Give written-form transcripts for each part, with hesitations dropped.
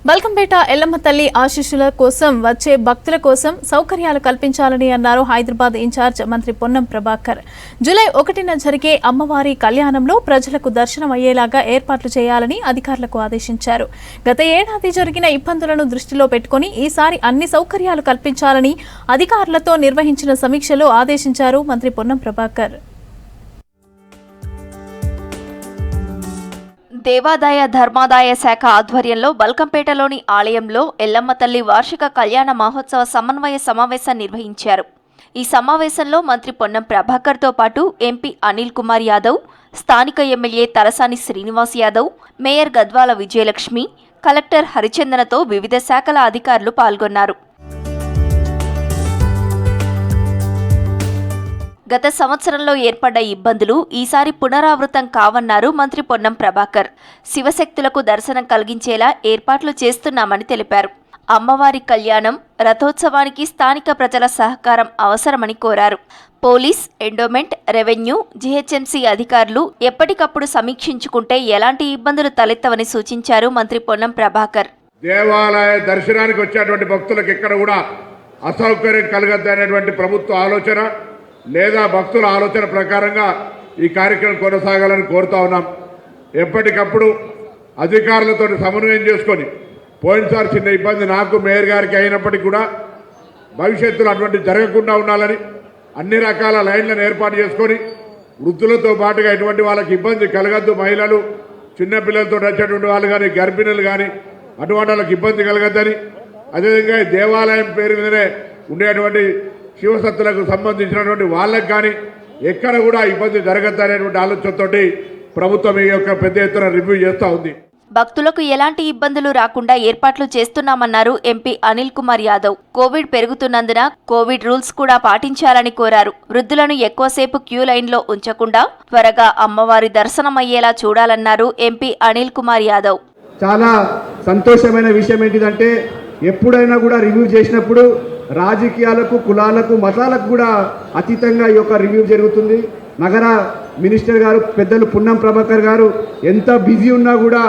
బల్కంపేట ఎల్లమ్మ తల్లి ఆశీస్సుల కోసం వచ్చే భక్తుల కోసం సౌకర్యాలు కల్పించాలని అన్నారు హైదరాబాద్ ఇన్ఛార్జ్ మంత్రి పొన్నం ప్రభాకర్. జూలై 1న జరిగే అమ్మవారి కళ్యాణంలో ప్రజలకు దర్శనం అయ్యేలాగా ఏర్పాట్లు చేయాలని అధికారులకు ఆదేశించారు. గత ఏడాది జరిగిన ఇబ్బందులను దృష్టిలో పెట్టుకుని ఈసారి అన్ని సౌకర్యాలు కల్పించాలని అధికారులతో నిర్వహించిన సమీక్షలో ఆదేశించారు మంత్రి పొన్నం ప్రభాకర్. దేవాదాయ ధర్మాదాయ శాఖ ఆధ్వర్యంలో బల్కంపేటలోని ఆలయంలో ఎల్లమ్మ తల్లి వార్షిక కళ్యాణ మహోత్సవ సమన్వయ సమావేశం నిర్వహించారు. ఈ సమావేశంలో మంత్రి పొన్నం ప్రభాకర్తో పాటు ఎంపీ అనిల్ కుమార్ యాదవ్, స్థానిక MLA Talasani Srinivas Yadav, mayor Gadwal Vijayalakshmi, collector హరిచందనతో వివిధ శాఖల అధికారులు పాల్గొన్నారు. గత సంవత్సరంలో ఏర్పడ్డ ఇబ్బందులు ఈసారి పునరావృతం కావన్నారు మంత్రి పొన్నం ప్రభాకర్. శివశక్తులకు దర్శనం కలిగించేలా ఏర్పాట్లు చేస్తున్నామని తెలిపారు. అమ్మవారి కళ్యాణం, రథోత్సవానికి స్థానిక ప్రజల సహకారం అవసరమని కోరారు. పోలీస్, ఎండోమెంట్, రెవెన్యూ, జీహెచ్ఎంసీ అధికారులు ఎప్పటికప్పుడు సమీక్షించుకుంటే ఎలాంటి ఇబ్బందులు తలెత్తవని సూచించారు మంత్రి పొన్నం ప్రభాకర్. దేవాలయ దర్శనానికి వచ్చేటువంటి భక్తులకు ఎక్కడ కూడా అసౌకర్యం కలగద్దనేటువంటి ప్రభుత్వ ఆలోచన లేదా భక్తుల ఆలోచన ప్రకారంగా ఈ కార్యక్రమం కొనసాగాలని కోరుతా ఉన్నాం. ఎప్పటికప్పుడు అధికారులతో సమన్వయం చేసుకొని, పోయినసారి చిన్న ఇబ్బంది నాకు మేయర్ గారికి అయినప్పటికీ కూడా భవిష్యత్తులో అటువంటి జరగకుండా ఉండాలని అన్ని రకాల లైన్లను ఏర్పాటు చేసుకొని వృద్ధులతో పాటుగా ఎటువంటి వాళ్ళకి ఇబ్బంది కలగద్దు, మహిళలు చిన్నపిల్లలతో వచ్చేటువంటి వాళ్ళు కానీ గర్భిణులు కానీ అటువంటి వాళ్ళకి ఇబ్బంది కలగద్దని, అదేవిధంగా దేవాలయం పేరు మీదనే ఉండేటువంటి శివసత్తులకు సంబంధించినటువంటి వాళ్ళకు కానీ ఎక్కడ కూడా ఇబ్బంది జరగద్దనేటువంటి ఆలోచనతోటి ప్రభుత్వం ఈ యొక్క పెద్ద ఎత్తున రివ్యూ చేస్తూ ఉంది. భక్తులకు ఎలాంటి ఇబ్బందులు రాకుండా ఏర్పాట్లు చేస్తున్నామన్నారు ఎంపీ అనిల్ కుమార్ యాదవ్. కోవిడ్ పెరుగుతున్నందున కోవిడ్ రూల్స్ కూడా పాటించాలని కోరారు. వృద్ధులను ఎక్కువసేపు క్యూ లైన్లో ఉంచకుండా త్వరగా అమ్మవారి దర్శనం అయ్యేలా చూడాలన్నారు ఎంపీ అనిల్ కుమార్ యాదవ్. చాలా సంతోషమైన విషయం ఏంటిదంటే, ఎప్పుడైనా కూడా రివ్యూ చేసినప్పుడు రాజకీయాలకు, కులాలకు, మతాలకు కూడా అతీతంగా ఈ యొక్క రివ్యూ జరుగుతుంది. నగర మినిస్టర్ గారు పెద్దలు పొన్నం ప్రభాకర్ గారు ఎంత బిజీ ఉన్నా కూడా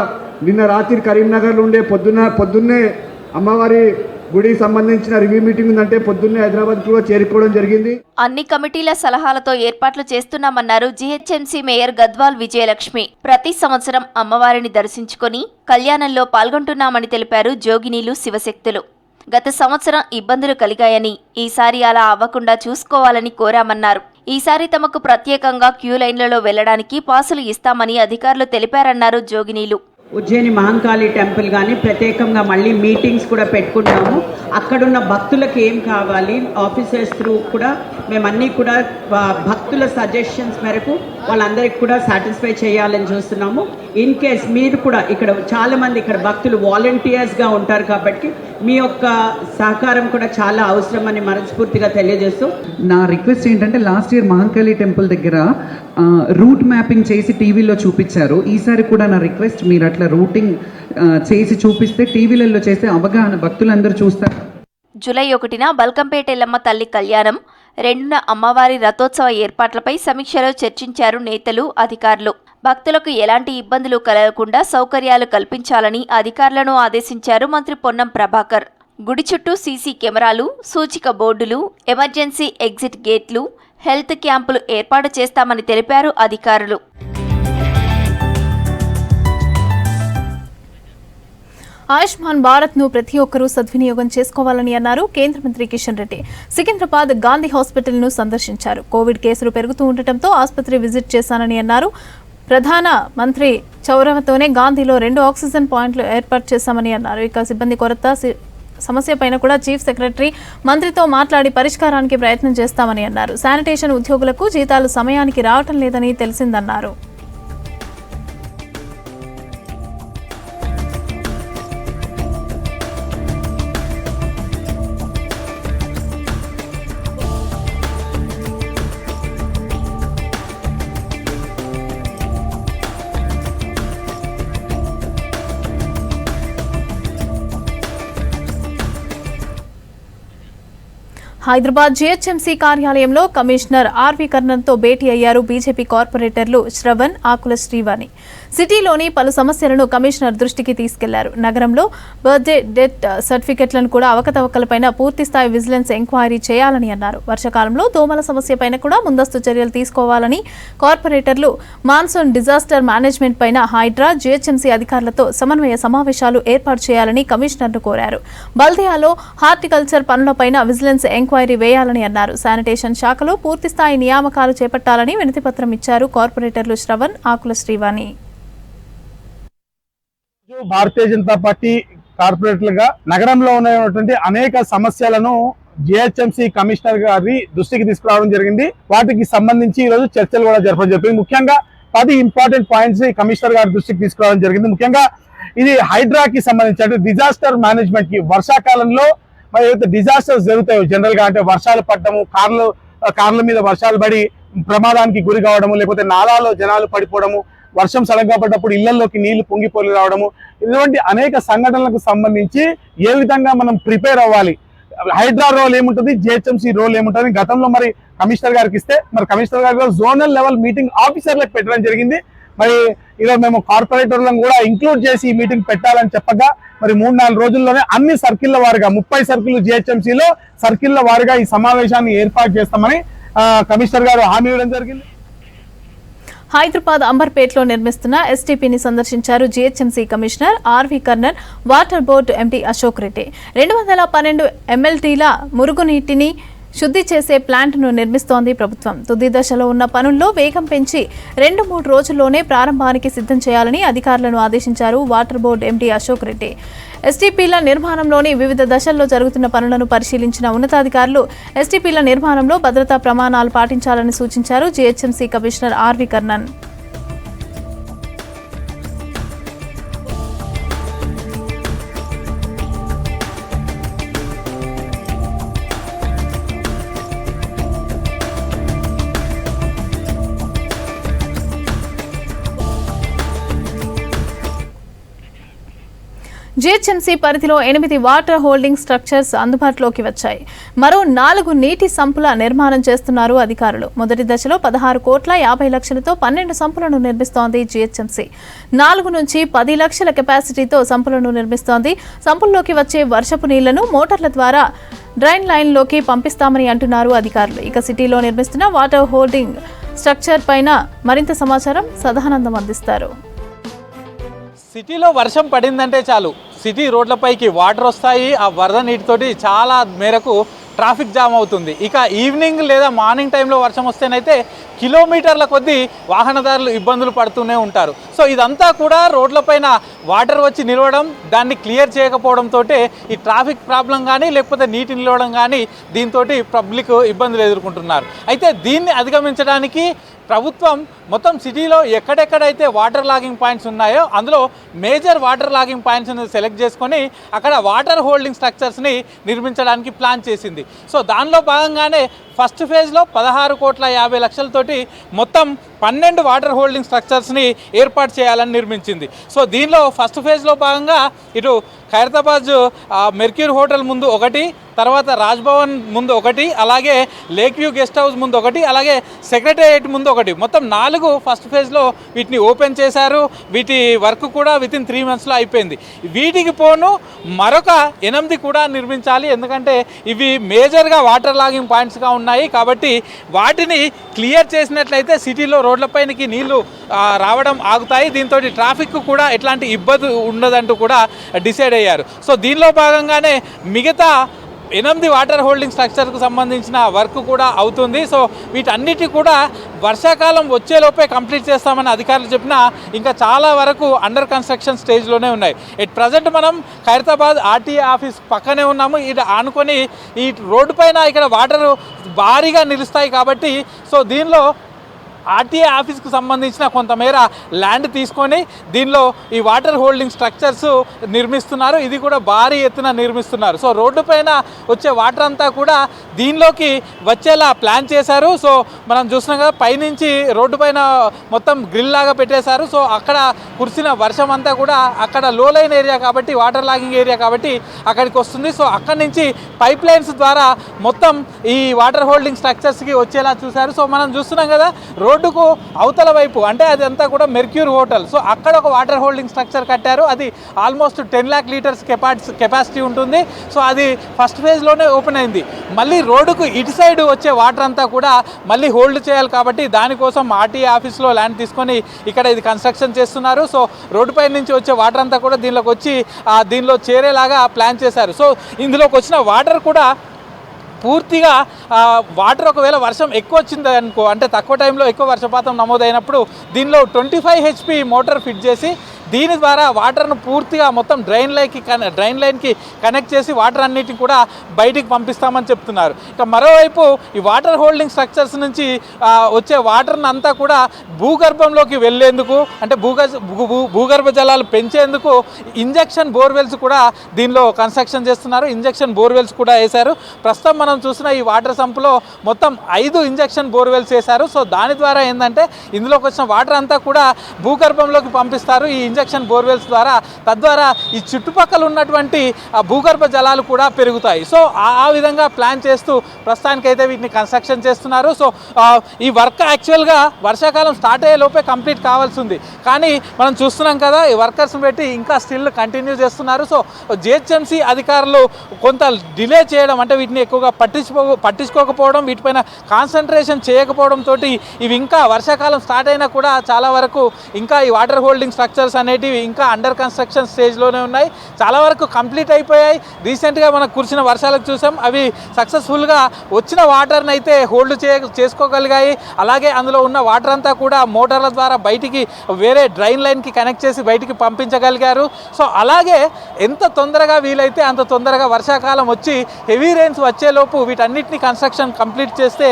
నిన్న రాత్రి కరీంనగర్లో ఉండే పొద్దున్నే అమ్మవారి గుడికి సంబంధించిన రివ్యూ మీటింగ్ ఉందంటే పొద్దున్నే హైదరాబాద్ కూడా చేరుకోవడం జరిగింది. అన్ని కమిటీల సలహాలతో ఏర్పాట్లు చేస్తున్నామన్నారు జీహెచ్ఎంసీ మేయర్ గద్వాల్ విజయలక్ష్మి. ప్రతి సంవత్సరం అమ్మవారిని దర్శించుకొని కళ్యాణంలో పాల్గొంటున్నామని తెలిపారు జోగినీలు శివశక్తులు. గత సంవత్సరం ఇబ్బందులు కలిగాయని, ఈసారి అలా అవ్వకుండా చూసుకోవాలని కోరామన్నారు. ఈసారి తమకు ప్రత్యేకంగా క్యూ లైన్లలో వెళ్లడానికి పాసులు ఇస్తామని అధికారులు తెలిపారన్నారు జోగినీలు. ఉజ్జయిని మహంకాళి టెంపుల్ కానీ ప్రత్యేకంగా మళ్ళీ మీటింగ్స్ కూడా పెట్టుకుంటాము. అక్కడున్న భక్తులకు ఏం కావాలి, ఆఫీసర్స్ త్రూ కూడా మేమన్నీ కూడా భక్తుల సజెషన్స్ మేరకు వాళ్ళందరికీ కూడా సాటిస్ఫై చేయాలని చూస్తున్నాము. ఇన్ కేస్ మీరు కూడా ఇక్కడ చాలామంది ఇక్కడ భక్తులు వాలంటీర్స్గా ఉంటారు కాబట్టి మీ యొక్క సహకారం కూడా చాలా అవసరమని మనస్ఫూర్తిగా తెలియజేస్తూ, నా రిక్వెస్ట్ ఏంటంటే, లాస్ట్ ఇయర్ మహంకాళి టెంపుల్ దగ్గర రూట్ మ్యాపింగ్ చేసి టీవీలో చూపించారు. ఈసారి కూడా నా రిక్వెస్ట్, మీరు అట్లా రూటింగ్ చేసి చూపిస్తే టీవీలలో చేస్తే అవగాహన భక్తులందరూ చూస్తారు. జూలై 1న బల్కంపేట ఎల్లమ్మ తల్లి కళ్యాణం, 2న అమ్మవారి రథోత్సవ ఏర్పాట్లపై సమీక్షలో చర్చించారు నేతలు, అధికారులు. భక్తులకు ఎలాంటి ఇబ్బందులు కలగకుండా సౌకర్యాలు కల్పించాలని అధికారులను ఆదేశించారు మంత్రి పొన్నం ప్రభాకర్. గుడి చుట్టూ సీసీ కెమెరాలు, సూచిక బోర్డులు, ఎమర్జెన్సీ ఎగ్జిట్ గేట్లు, హెల్త్ క్యాంపులు ఏర్పాటు చేస్తామని తెలిపారు అధికారులు. ఆయుష్మాన్ భారత్ ను ప్రతి ఒక్కరూ సద్వినియోగం చేసుకోవాలని అన్నారు కేంద్ర మంత్రి కిషన్ రెడ్డి. సికింద్రాబాద్ గాంధీ హాస్పిటల్ ను సందర్శించారు. కోవిడ్ కేసులు పెరుగుతూ ఉండటంతో ఆసుపత్రి విజిట్ చేశానని అన్నారు. ప్రధాన మంత్రి చౌరవతోనే గాంధీలో 2 ఆక్సిజన్ పాయింట్లు ఏర్పాటు చేశామని అన్నారు. ఇక సిబ్బంది కొరత సమస్య పైన కూడా చీఫ్ సెక్రటరీ మంత్రితో మాట్లాడి పరిష్కారానికి ప్రయత్నం చేస్తామని అన్నారు. శానిటేషన్ ఉద్యోగులకు జీతాలు సమయానికి రావటం లేదని తెలిసిందన్నారు. హైదరాబాద్ జీహెచ్ఎంసీ కార్యాలయంలో కమిషనర్ ఆర్వి కర్ణన్తో భేటీ అయ్యారు బీజేపీ కార్పొరేటర్లు శ్రవణ్, ఆకుల శ్రీవాణి. సిటీలోని పలు సమస్యలను కమిషనర్ దృష్టికి తీసుకెళ్లారు. నగరంలో బర్త్డే డెత్ సర్టిఫికెట్లను కూడా అవకతవకలపైన పూర్తిస్థాయి విజిలెన్స్ ఎంక్వైరీ చేయాలని అన్నారు. వర్షాకాలంలో దోమల సమస్యపైన కూడా ముందస్తు చర్యలు తీసుకోవాలని కార్పొరేటర్లు మాన్సూన్ డిజాస్టర్ మేనేజ్మెంట్ పైన హైడ్రా, జీహెచ్ఎంసీ అధికారులతో సమన్వయ సమావేశాలు ఏర్పాటు చేయాలని కమిషనర్ను కోరారు. బల్దియాలో హార్టికల్చర్ పనులపైన విజిలెన్స్ ఎంక్వైరీ వేయాలని అన్నారు. శానిటేషన్ శాఖలో పూర్తిస్థాయి నియామకాలు చేపట్టాలని వినతిపత్రం ఇచ్చారు కార్పొరేటర్లు శ్రవణ్, ఆకుల శ్రీవాణి. భారతీయ జనతా పార్టీ కార్పొరేటర్లుగా నగరంలో ఉన్నటువంటి అనేక సమస్యలను జిహెచ్ఎంసీ కమిషనర్ గారి దృష్టికి తీసుకురావడం జరిగింది. వాటికి సంబంధించి ఈ రోజు చర్చలు కూడా జరపడం జరిగింది. ముఖ్యంగా 10 ఇంపార్టెంట్ పాయింట్స్ కమిషనర్ గారి దృష్టికి తీసుకురావడం జరిగింది. ముఖ్యంగా ఇది హైడ్రాకి సంబంధించి అంటే డిజాస్టర్ మేనేజ్మెంట్ కి వర్షాకాలంలో మరి ఏదైతే డిజాస్టర్స్ జరుగుతాయో జనరల్ గా అంటే వర్షాలు పడటము, కార్ల మీద వర్షాలు పడి ప్రమాదానికి గురి కావడము, లేకపోతే నాలాలో జనాలు పడిపోవడము, వర్షం సడన్గా పడ్డప్పుడు ఇళ్లలోకి నీళ్లు పొంగిపోయి రావడము, ఇటువంటి అనేక సంఘటనలకు సంబంధించి ఏ విధంగా మనం ప్రిపేర్ అవ్వాలి, హైడ్రా రోల్ ఏముంటుంది, జిహెచ్ఎంసీ రోల్ ఏముంటుంది గతంలో మరి కమిషనర్ గారికి ఇస్తే మరి కమిషనర్ గారు జోనల్ లెవెల్ మీటింగ్ ఆఫీసర్లకు పెట్టడం జరిగింది. మరి ఈరోజు మేము కార్పొరేటర్లను కూడా ఇంక్లూడ్ చేసి ఈ మీటింగ్ పెట్టాలని చెప్పగా మరి 3-4 రోజుల్లోనే అన్ని సర్కిళ్ల వారిగా 30 సర్కిల్ జిహెచ్ఎంసీలో సర్కిళ్ల వారిగా ఈ సమావేశాన్ని ఏర్పాటు చేస్తామని కమిషనర్ గారు హామీ ఇవ్వడం జరిగింది. హైదరాబాద్ అంబర్పేటలో నిర్మిస్తున్న ఎస్టీపీని సందర్శించారు GHMC commissioner RV Karnan, water board MD Ashok Reddy. 212 MLTల మురుగునీటిని శుద్ధి చేసే ప్లాంట్ను నిర్మిస్తోంది ప్రభుత్వం. తుది దశలో ఉన్న పనుల్లో వేగం పెంచి 2-3 రోజుల్లోనే ప్రారంభానికి సిద్ధం చేయాలని అధికారులను ఆదేశించారు water board MD Ashok Reddy. ఎస్టీపీల నిర్మాణంలోని వివిధ దశల్లో జరుగుతున్న పనులను పరిశీలించిన ఉన్నతాధికారులు ఎస్టీపీల నిర్మాణంలో భద్రతా ప్రమాణాలు పాటించాలని సూచించారు జీహెచ్ఎంసీ కమిషనర్ ఆర్వి కర్నన్. జీహెచ్ఎంసీ పరిధిలో 8 వాటర్ హోల్డింగ్ స్ట్రక్చర్స్ అందుబాటులోకి వచ్చాయి. మరో 4 నీటి సంపుల నిర్మాణం చేస్తున్నారు అధికారులు. మొదటి దశలో 16,50,00,000తో 12 సంపులను నిర్మిస్తోంది జీహెచ్ఎంసీ. 4 నుంచి 10 లక్షల కెపాసిటీతో సంపులను నిర్మిస్తోంది. సంపుల్లోకి వచ్చే వర్షపు నీళ్లను మోటార్ల ద్వారా డ్రైన్ లైన్లోకి పంపిస్తామని అంటున్నారు అధికారులు. ఇక సిటీలో నిర్మిస్తున్న వాటర్ హోల్డింగ్ స్ట్రక్చర్ పైన మరింత సమాచారం సదానందం అందిస్తారు. సిటీలో వర్షం పడిందంటే చాలు సిటీ రోడ్లపైకి వాటర్ వస్తాయి. ఆ వరద నీటితోటి చాలా మేరకు ట్రాఫిక్ జామ్ అవుతుంది. ఇక ఈవినింగ్ లేదా మార్నింగ్ టైంలో వర్షం వస్తేనైతే కిలోమీటర్ల కొద్దీ వాహనదారులు ఇబ్బందులు పడుతూనే ఉంటారు. సో ఇదంతా కూడా రోడ్లపైన వాటర్ వచ్చి నిలవడం, దాన్ని క్లియర్ చేయకపోవడంతో ఈ ట్రాఫిక్ ప్రాబ్లం కానీ లేకపోతే నీటి నిలవడం కానీ దీంతో పబ్లిక్ ఇబ్బందులు ఎదుర్కొంటున్నారు. అయితే దీన్ని అధిగమించడానికి ప్రభుత్వం మొత్తం సిటీలో ఎక్కడెక్కడైతే వాటర్ లాగింగ్ పాయింట్స్ ఉన్నాయో అందులో మేజర్ వాటర్ లాగింగ్ పాయింట్స్ని సెలెక్ట్ చేసుకొని అక్కడ వాటర్ హోల్డింగ్ స్ట్రక్చర్స్ని నిర్మించడానికి ప్లాన్ చేసింది. సో దానిలో భాగంగానే ఫస్ట్ ఫేజ్లో 16,50,00,000తోటి మొత్తం 12 వాటర్ హోల్డింగ్ స్ట్రక్చర్స్ని ఏర్పాటు చేయాలని నిర్మించింది. సో దీనిలో ఫస్ట్ ఫేజ్లో భాగంగా ఇటు ఖైరతాబాద్ మెర్క్యూర్ హోటల్ ముందు ఒకటి, తర్వాత రాజ్భవన్ ముందు ఒకటి, అలాగే లేక్ వ్యూ గెస్ట్ హౌస్ ముందు ఒకటి, అలాగే సెక్రటేరియట్ ముందు ఒకటి, మొత్తం 4 ఫస్ట్ ఫేజ్లో వీటిని ఓపెన్ చేశారు. వీటి వర్క్ కూడా వితిన్ 3 monthsలో అయిపోయింది. వీటికి పోను మరొక 8 కూడా నిర్మించాలి. ఎందుకంటే ఇవి మేజర్గా వాటర్ లాగింగ్ పాయింట్స్గా ఉన్నాయి కాబట్టి వాటిని క్లియర్ చేసినట్లయితే సిటీలో రోడ్లపైనకి నీళ్లు రావడం ఆగుతాయి. దీంతో ట్రాఫిక్ కూడా ఎట్లాంటి ఇబ్బంది ఉండదంటూ కూడా డిసైడ్ అయ్యారు. సో దీనిలో భాగంగానే మిగతా 8 వాటర్ హోల్డింగ్ స్ట్రక్చర్కు సంబంధించిన వర్క్ కూడా అవుతుంది. సో వీటన్నిటి కూడా వర్షాకాలం వచ్చేలోపే కంప్లీట్ చేస్తామని అధికారులు చెప్పినా ఇంకా చాలా వరకు అండర్ కన్స్ట్రక్షన్ స్టేజ్లోనే ఉన్నాయి. ఎట్ ప్రజెంట్ మనం ఖైరతాబాద్ ఆర్టీఏ ఆఫీస్ పక్కనే ఉన్నాము. ఇది ఆనుకొని ఈ రోడ్డు పైన ఇక్కడ వాటర్ భారీగా నిలుస్తాయి కాబట్టి సో దీనిలో ఆర్టీఏ ఆఫీస్కు సంబంధించిన కొంతమేర ల్యాండ్ తీసుకొని దీనిలో ఈ వాటర్ హోల్డింగ్ స్ట్రక్చర్స్ నిర్మిస్తున్నారు. ఇది కూడా భారీ ఎత్తున నిర్మిస్తున్నారు. సో రోడ్డు పైన వచ్చే వాటర్ అంతా కూడా దీనిలోకి వచ్చేలా ప్లాన్ చేశారు. సో మనం చూస్తున్నాం కదా పైనుంచి రోడ్డు పైన మొత్తం గ్రిల్ లాగా పెట్టేశారు. సో అక్కడ కురిసిన వర్షం అంతా కూడా అక్కడ లో లైన్ ఏరియా కాబట్టి వాటర్ లాగింగ్ ఏరియా కాబట్టి అక్కడికి వస్తుంది. సో అక్కడి నుంచి పైప్ లైన్స్ ద్వారా మొత్తం ఈ వాటర్ హోల్డింగ్ స్ట్రక్చర్స్కి వచ్చేలా చూశారు. సో మనం చూస్తున్నాం కదా రోడ్డుకు అవతల వైపు అంటే అదంతా కూడా మెర్క్యూర్ హోటల్. సో అక్కడ ఒక వాటర్ హోల్డింగ్ స్ట్రక్చర్ కట్టారు. అది ఆల్మోస్ట్ 10 lakh లీటర్స్ కెపాసిటీ ఉంటుంది. సో అది ఫస్ట్ ఫేజ్లోనే ఓపెన్ అయింది. మళ్ళీ రోడ్డుకు ఇటు సైడ్ వచ్చే వాటర్ అంతా కూడా మళ్ళీ హోల్డ్ చేయాలి కాబట్టి దానికోసం ఆర్టీఏ ఆఫీస్లో ల్యాండ్ తీసుకొని ఇక్కడ ఇది కన్స్ట్రక్షన్ చేస్తున్నారు. సో రోడ్డుపై నుంచి వచ్చే వాటర్ అంతా కూడా దీనిలోకి వచ్చి దీనిలో చేరేలాగా ప్లాన్ చేశారు. సో ఇందులోకి వచ్చిన వాటర్ కూడా పూర్తిగా వాటర్ ఒకవేళ వర్షం ఎక్కువ వచ్చింది అనుకో, అంటే తక్కువ టైంలో ఎక్కువ వర్షపాతం నమోదైనప్పుడు దీనిలో 25 HP మోటార్ ఫిట్ చేసి దీని ద్వారా వాటర్ను పూర్తిగా మొత్తం డ్రైన్ లైన్కి కనెక్ట్ చేసి వాటర్ అన్నిటిని కూడా బయటికి పంపిస్తామని చెప్తున్నారు. ఇక మరోవైపు ఈ వాటర్ హోల్డింగ్ స్ట్రక్చర్స్ నుంచి వచ్చే వాటర్ని అంతా కూడా భూగర్భంలోకి వెళ్ళేందుకు అంటే భూగర్భ జలాలు పెంచేందుకు ఇంజెక్షన్ బోర్వెల్స్ కూడా దీనిలో కన్స్ట్రక్షన్ చేస్తున్నారు. ఇంజెక్షన్ బోర్వెల్స్ కూడా వేశారు. ప్రస్తుతం మనం చూసిన ఈ వాటర్ సంపులో మొత్తం 5 ఇంజెక్షన్ బోర్వెల్స్ వేశారు. సో దాని ద్వారా ఏంటంటే ఇందులోకి వచ్చిన వాటర్ అంతా కూడా భూగర్భంలోకి పంపిస్తారు ఈ ఇంజెక్షన్ బోర్వెల్స్ ద్వారా. తద్వారా ఈ చుట్టుపక్కల ఉన్నటువంటి భూగర్భ జలాలు కూడా పెరుగుతాయి. సో ఆ విధంగా ప్లాన్ చేస్తూ ప్రస్తుతానికైతే వీటిని కన్స్ట్రక్షన్ చేస్తున్నారు. సో ఈ వర్క్ యాక్చువల్గా వర్షాకాలం స్టార్ట్ అయ్యే లోపే కంప్లీట్ కావాల్సి ఉంది. కానీ మనం చూస్తున్నాం కదా ఈ వర్కర్స్ని పెట్టి ఇంకా స్టిల్ కంటిన్యూ చేస్తున్నారు. సో జిహెచ్ఎంసీ అధికారులు కొంత డిలే చేయడం అంటే వీటిని ఎక్కువగా పట్టించుకోకపోవడం, వీటిపైన కాన్సన్ట్రేషన్ చేయకపోవడంతో ఇవి ఇంకా వర్షాకాలం స్టార్ట్ అయినా కూడా చాలా వరకు ఇంకా ఈ వాటర్ హోల్డింగ్ స్ట్రక్చర్స్ అనేటివి ఇంకా అండర్ కన్స్ట్రక్షన్ స్టేజ్లోనే ఉన్నాయి. చాలా వరకు కంప్లీట్ అయిపోయాయి. రీసెంట్గా మనకు కురిసిన వర్షాలకు చూసాం, అవి సక్సెస్ఫుల్గా వచ్చిన వాటర్ని అయితే హోల్డ్ చేసుకోగలిగాయి. అలాగే అందులో ఉన్న వాటర్ అంతా కూడా మోటార్ల ద్వారా బయటికి వేరే డ్రైన్ లైన్కి కనెక్ట్ చేసి బయటికి పంపించగలిగారు. సో అలాగే ఎంత తొందరగా వీలైతే అంత తొందరగా వర్షాకాలం వచ్చి హెవీ రెయిన్స్ వచ్చేలోపు వీటన్నిటిని కన్స్ట్రక్షన్ కంప్లీట్ చేస్తే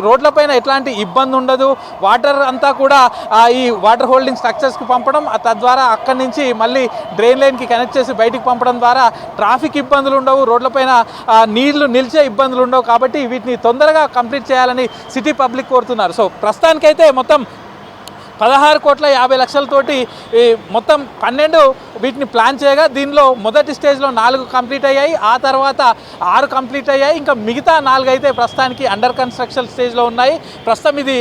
రోడ్లపైన ఎట్లాంటి ఇబ్బంది ఉండదు. వాటర్ అంతా కూడా ఈ వాటర్ హోల్డింగ్ స్ట్రక్చర్స్కి పంపడం, తద్వారా అక్కడి నుంచి మళ్ళీ డ్రైన్ లైన్కి కనెక్ట్ చేసి బయటికి పంపడం ద్వారా ట్రాఫిక్ ఇబ్బందులు ఉండవు, రోడ్లపైన నీళ్లు నిలిచే ఇబ్బందులు ఉండవు. కాబట్టి వీటిని తొందరగా కంప్లీట్ చేయాలని సిటీ పబ్లిక్ కోరుతున్నారు. సో ప్రస్తుతానికైతే మొత్తం 16,50,00,000తోటి మొత్తం 12 వీటిని ప్లాన్ చేయగా దీనిలో మొదటి స్టేజ్లో 4 కంప్లీట్ అయ్యాయి, ఆ తర్వాత 6 కంప్లీట్ అయ్యాయి. ఇంకా మిగతా 4 అయితే ప్రస్తుతానికి అండర్ కన్స్ట్రక్షన్ స్టేజ్లో ఉన్నాయి. ప్రస్తుతం ఇది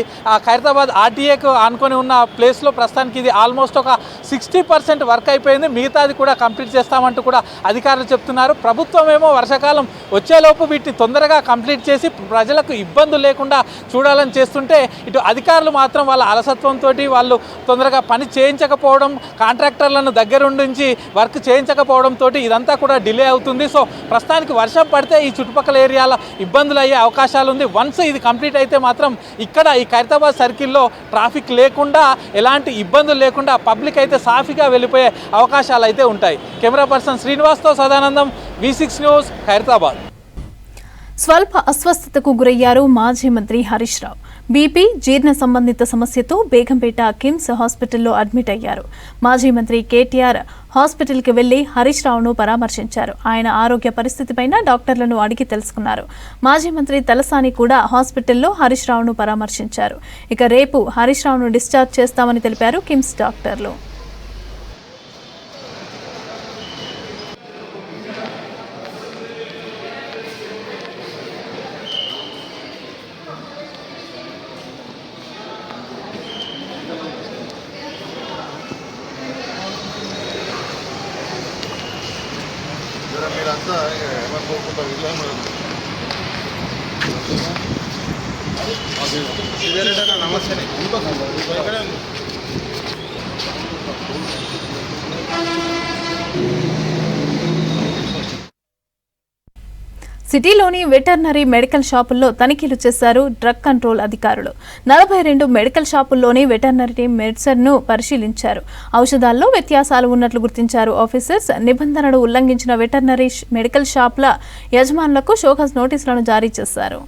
ఖైరతాబాద్ ఆర్టీఏకు ఆనుకొని ఉన్న ప్లేస్లో ప్రస్తుతానికి ఇది ఆల్మోస్ట్ ఒక 60% వర్క్ అయిపోయింది. మిగతాది కూడా కంప్లీట్ చేస్తామంటూ కూడా అధికారులు చెప్తున్నారు. ప్రభుత్వం ఏమో వర్షాకాలం వచ్చేలోపు వీటిని తొందరగా కంప్లీట్ చేసి ప్రజలకు ఇబ్బందులు లేకుండా చూడాలని చేస్తుంటే, ఇటు అధికారులు మాత్రం వాళ్ళ అలసత్వంతో వాళ్ళు తొందరగా పని చేయించకపోవడం, కాంట్రాక్టర్లను దగ్గరుండి వర్క్ చేయించకపోవడంతో ఇదంతా కూడా డిలే అవుతుంది. సో ప్రస్తుతానికి వర్షం పడితే ఈ చుట్టుపక్కల ఏరియాల ఇబ్బందులు అయ్యే అవకాశాలు ఉంది. వన్స్ ఇది కంప్లీట్ అయితే మాత్రం ఇక్కడ ఈ ఖైరతాబాద్ సర్కిల్లో ట్రాఫిక్ లేకుండా ఎలాంటి ఇబ్బందులు లేకుండా పబ్లిక్ అయితే సాఫీగా వెళ్ళిపోయే అవకాశాలు అయితే ఉంటాయి. కెమెరా పర్సన్ శ్రీనివాస్తో సదానందం, V6 న్యూస్, ఖైరతాబాద్. స్వల్ప అస్వస్థతకు గురయ్యారు మాజీ మంత్రి హరీష్ రావు. బీపీ, జీర్ణ సంబంధిత సమస్యతో బేగంపేట కిమ్స్ హాస్పిటల్లో అడ్మిట్ అయ్యారు. మాజీ మంత్రి కేటీఆర్ హాస్పిటల్కి వెళ్లి హరీష్ రావును పరామర్శించారు. ఆయన ఆరోగ్య పరిస్థితిపైన డాక్టర్లను అడిగి తెలుసుకున్నారు. మాజీ మంత్రి తలసాని కూడా హాస్పిటల్లో హరీష్ రావును పరామర్శించారు. ఇక రేపు హరీష్ రావును డిశ్చార్జ్ చేస్తామని తెలిపారు కిమ్స్ డాక్టర్లు. సిటీలోని వెటర్నరీ మెడికల్ షాపుల్లో తనిఖీలు చేశారు డ్రగ్ కంట్రోల్ అధికారులు. 42 మెడికల్ షాపుల్లోని వెటర్నరీ మెడిసిన్ను పరిశీలించారు. ఔషధాల్లో వ్యత్యాసాలు ఉన్నట్లు గుర్తించారు ఆఫీసర్స్. నిబంధనలు ఉల్లంఘించిన వెటర్నరీ మెడికల్ షాపుల యజమానులకు షోకాజ్ నోటీసులను జారీ చేశారు.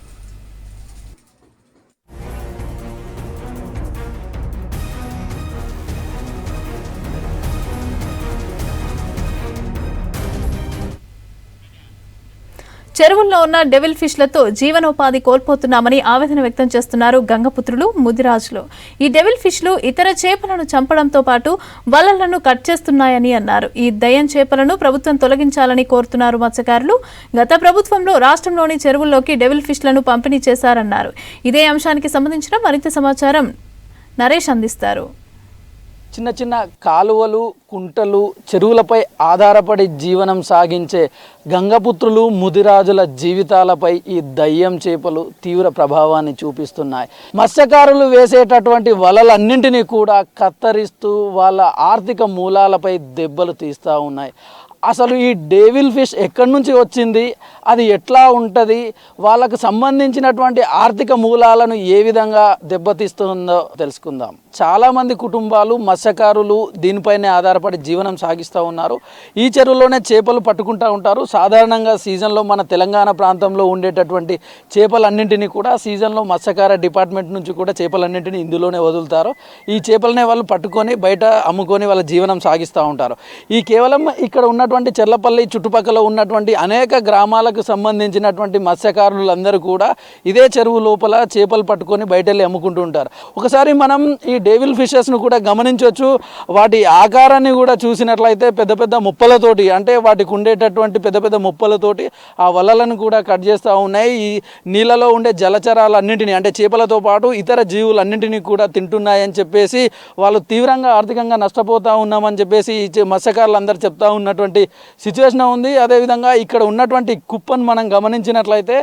చెరువుల్లో ఉన్న డెవిల్ ఫిష్లతో జీవనోపాధి కోల్పోతున్నామని ఆవేదన వ్యక్తం చేస్తున్నారు గంగపుత్రులు, ముదిరాజులు. ఈ డెవిల్ ఫిష్లు ఇతర చేపలను చంపడంతో పాటు వలలను కట్ చేస్తున్నాయని అన్నారు. ఈ దయ్యం చేపలను ప్రభుత్వం తొలగించాలని కోరుతున్నారు మత్స్యకారులు. గత ప్రభుత్వంలో రాష్ట్రంలోని చెరువుల్లోకి డెవిల్ ఫిష్లను పంపిణీ చేశారన్నారు. ఇదే అంశానికి సంబంధించిన మరింత సమాచారం నరేష్ అందిస్తారు. చిన్న చిన్న కాలువలు, కుంటలు, చెరువులపై ఆధారపడి జీవనం సాగించే గంగపుత్రులు, ముదిరాజుల జీవితాలపై ఈ దయ్యం చేపలు తీవ్ర ప్రభావాన్ని చూపిస్తున్నాయి. మత్స్యకారులు వేసేటటువంటి వలలన్నింటినీ కూడా కత్తరిస్తూ వాళ్ళ ఆర్థిక మూలాలపై దెబ్బలు తీస్తూ ఉన్నాయి. అసలు ఈ డేవిల్ ఫిష్ ఎక్కడి నుంచి వచ్చింది, అది ఎట్లా ఉంటుంది, వాళ్ళకు సంబంధించినటువంటి ఆర్థిక మూలాలను ఏ విధంగా దెబ్బతీస్తుందో తెలుసుకుందాం. చాలామంది కుటుంబాలు మత్స్యకారులు దీనిపైనే ఆధారపడి జీవనం సాగిస్తూ ఉన్నారు. ఈ చెరువులోనే చేపలు పట్టుకుంటూ ఉంటారు. సాధారణంగా సీజన్లో మన తెలంగాణ ప్రాంతంలో ఉండేటటువంటి చేపలన్నింటినీ కూడా సీజన్లో మత్స్యకార డిపార్ట్మెంట్ నుంచి కూడా చేపలన్నింటినీ ఇందులోనే వదులుతారు. ఈ చేపలనే వాళ్ళు పట్టుకొని బయట అమ్ముకొని వాళ్ళ జీవనం సాగిస్తూ ఉంటారు. ఈ కేవలం ఇక్కడ ఉన్నటువంటి చెర్లపల్లి చుట్టుపక్కల ఉన్నటువంటి అనేక గ్రామాలకు సంబంధించినటువంటి మత్స్యకారులందరూ కూడా ఇదే చెరువు లోపల చేపలు పట్టుకొని బయట వెళ్ళి అమ్ముకుంటూ ఉంటారు. ఒకసారి మనం ఈ డేవిల్ ఫిషెస్ను కూడా గమనించవచ్చు. వాటి ఆకారాన్ని కూడా చూసినట్లయితే పెద్ద పెద్ద ముప్పలతోటి, అంటే వాటికి ఉండేటటువంటి పెద్ద పెద్ద ముప్పలతోటి ఆ వలలను కూడా కట్ చేస్తూ ఉన్నాయి. ఈ నీళ్ళలో ఉండే జలచరాలన్నింటినీ, అంటే చేపలతో పాటు ఇతర జీవులన్నింటినీ కూడా తింటున్నాయని చెప్పేసి వాళ్ళు తీవ్రంగా ఆర్థికంగా నష్టపోతూ ఉన్నామని చెప్పేసి ఈ మత్స్యకారులు అందరూ చెప్తా ఉన్నటువంటి సిచ్యువేషన్ ఉంది. అదేవిధంగా ఇక్కడ ఉన్నటువంటి కుప్పను మనం గమనించినట్లయితే